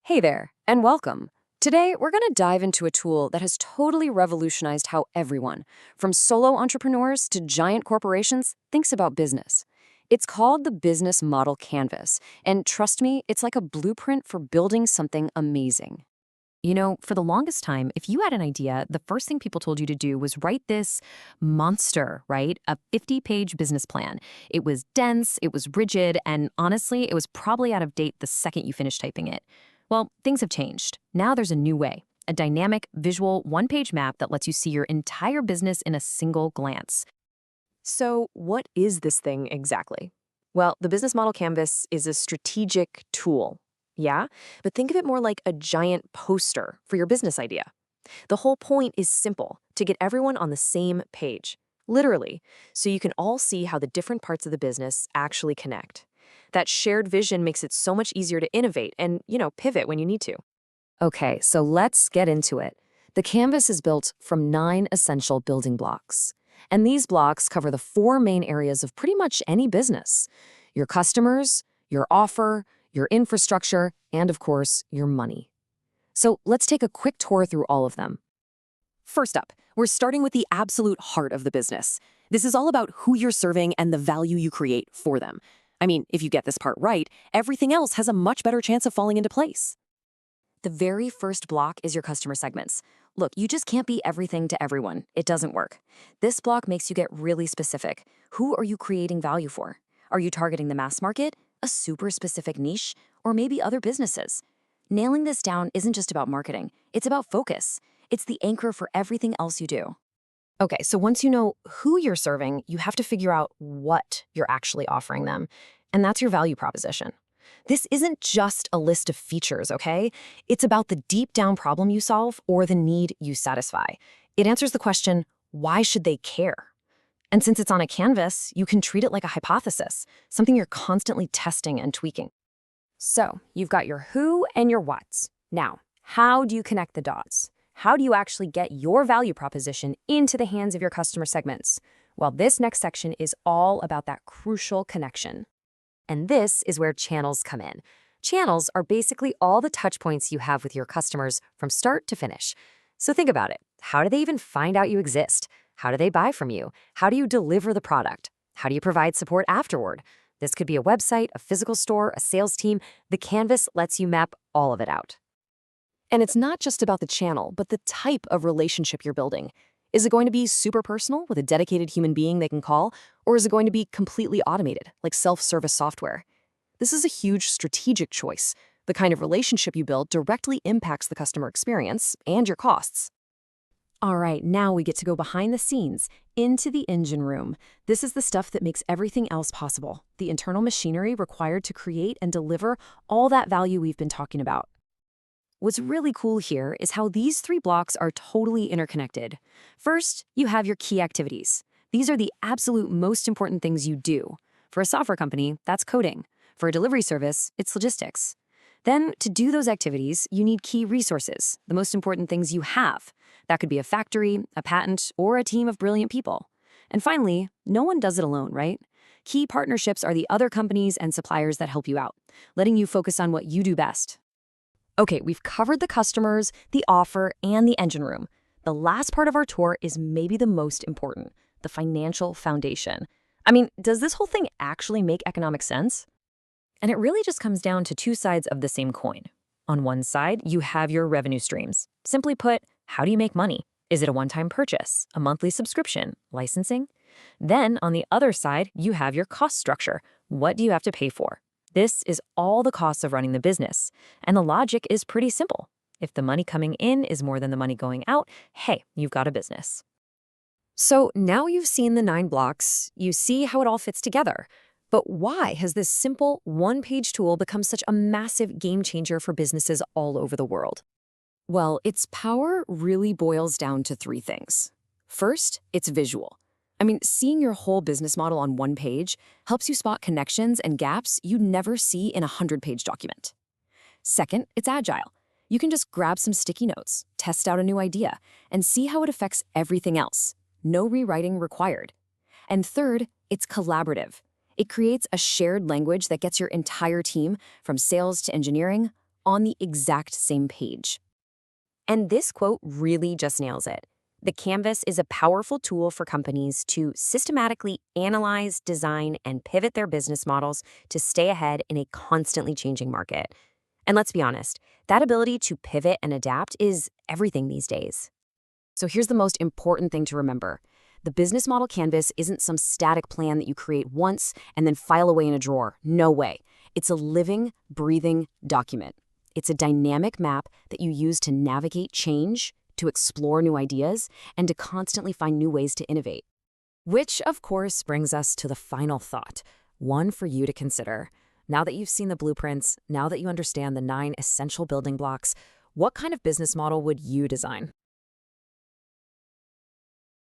Hey there, and welcome. Today, we're going to dive into a tool that has totally revolutionized how everyone, from solo entrepreneurs to giant corporations, thinks about business. It's called the Business Model Canvas, and trust me, it's like a blueprint for building something amazing. For the longest time, if you had an idea, the first thing people told you to do was write this monster, right? A 50-page business plan. It was dense, it was rigid, and honestly, it was probably out of date the second you finished typing it. Well, things have changed. Now there's a new way, a dynamic, visual, one-page map that lets you see your entire business in a single glance. So, what is this thing exactly? Well, the Business Model Canvas is a strategic tool. Yeah, but think of it more like a giant poster for your business idea. The whole point is simple to get everyone on the same page, literally, so you can all see how the different parts of the business actually connect. That shared vision makes it so much easier to innovate and, pivot when you need to. Okay, so let's get into it. The canvas is built from 9 essential building blocks. And these blocks cover the 4 main areas of pretty much any business: your customers, your offer, your infrastructure, and of course, your money. So let's take a quick tour through all of them. First up, we're starting with the absolute heart of the business. This is all about who you're serving and the value you create for them. I mean, if you get this part right, everything else has a much better chance of falling into place. The very first block is your customer segments. Look, you just can't be everything to everyone. It doesn't work. This block makes you get really specific. Who are you creating value for? Are you targeting the mass market, a super specific niche, or maybe other businesses? Nailing this down isn't just about marketing. It's about focus. It's the anchor for everything else you do. Okay, so once you know who you're serving, you have to figure out what you're actually offering them. And that's your value proposition. This isn't just a list of features, okay? It's about the deep down problem you solve or the need you satisfy. It answers the question, why should they care? And since it's on a canvas, you can treat it like a hypothesis, something you're constantly testing and tweaking. So, you've got your who and your whats. Now, how do you connect the dots? How do you actually get your value proposition into the hands of your customer segments? Well, this next section is all about that crucial connection. And this is where channels come in. Channels are basically all the touch points you have with your customers from start to finish. So think about it. How do they even find out you exist? How do they buy from you? How do you deliver the product? How do you provide support afterward? This could be a website, a physical store, a sales team. The canvas lets you map all of it out. And it's not just about the channel, but the type of relationship you're building. Is it going to be super personal with a dedicated human being they can call, or is it going to be completely automated, like self-service software? This is a huge strategic choice. The kind of relationship you build directly impacts the customer experience and your costs. All right, now we get to go behind the scenes, into the engine room. This is the stuff that makes everything else possible, the internal machinery required to create and deliver all that value we've been talking about. What's really cool here is how these 3 blocks are totally interconnected. First, you have your key activities. These are the absolute most important things you do. For a software company, that's coding. For a delivery service, it's logistics. Then, to do those activities, you need key resources, the most important things you have. That could be a factory, a patent, or a team of brilliant people. And finally, no one does it alone, right? Key partnerships are the other companies and suppliers that help you out, letting you focus on what you do best. Okay, we've covered the customers, the offer, and the engine room. The last part of our tour is maybe the most important, the financial foundation. I mean, does this whole thing actually make economic sense? And it really just comes down to 2 sides of the same coin. On one side, you have your revenue streams. Simply put, how do you make money? Is it a one-time purchase, a monthly subscription, licensing? Then, on the other side, you have your cost structure. What do you have to pay for? This is all the costs of running the business. And the logic is pretty simple. If the money coming in is more than the money going out, hey, you've got a business. So now you've seen the 9 blocks, you see how it all fits together. But why has this simple one-page tool become such a massive game changer for businesses all over the world? Well, its power really boils down to 3 things. First, it's visual. I mean, seeing your whole business model on one page helps you spot connections and gaps you'd never see in a 100-page document. Second, it's agile. You can just grab some sticky notes, test out a new idea, and see how it affects everything else. No rewriting required. And third, it's collaborative. It creates a shared language that gets your entire team, from sales to engineering, on the exact same page. And this quote really just nails it. The Canvas is a powerful tool for companies to systematically analyze, design, and pivot their business models to stay ahead in a constantly changing market. And let's be honest, that ability to pivot and adapt is everything these days. So here's the most important thing to remember. The business model canvas isn't some static plan that you create once and then file away in a drawer. No way. It's a living, breathing document. It's a dynamic map that you use to navigate change, to explore new ideas, and to constantly find new ways to innovate. Which, of course, brings us to the final thought, one for you to consider. Now that you've seen the blueprints, now that you understand the 9 essential building blocks, what kind of business model would you design?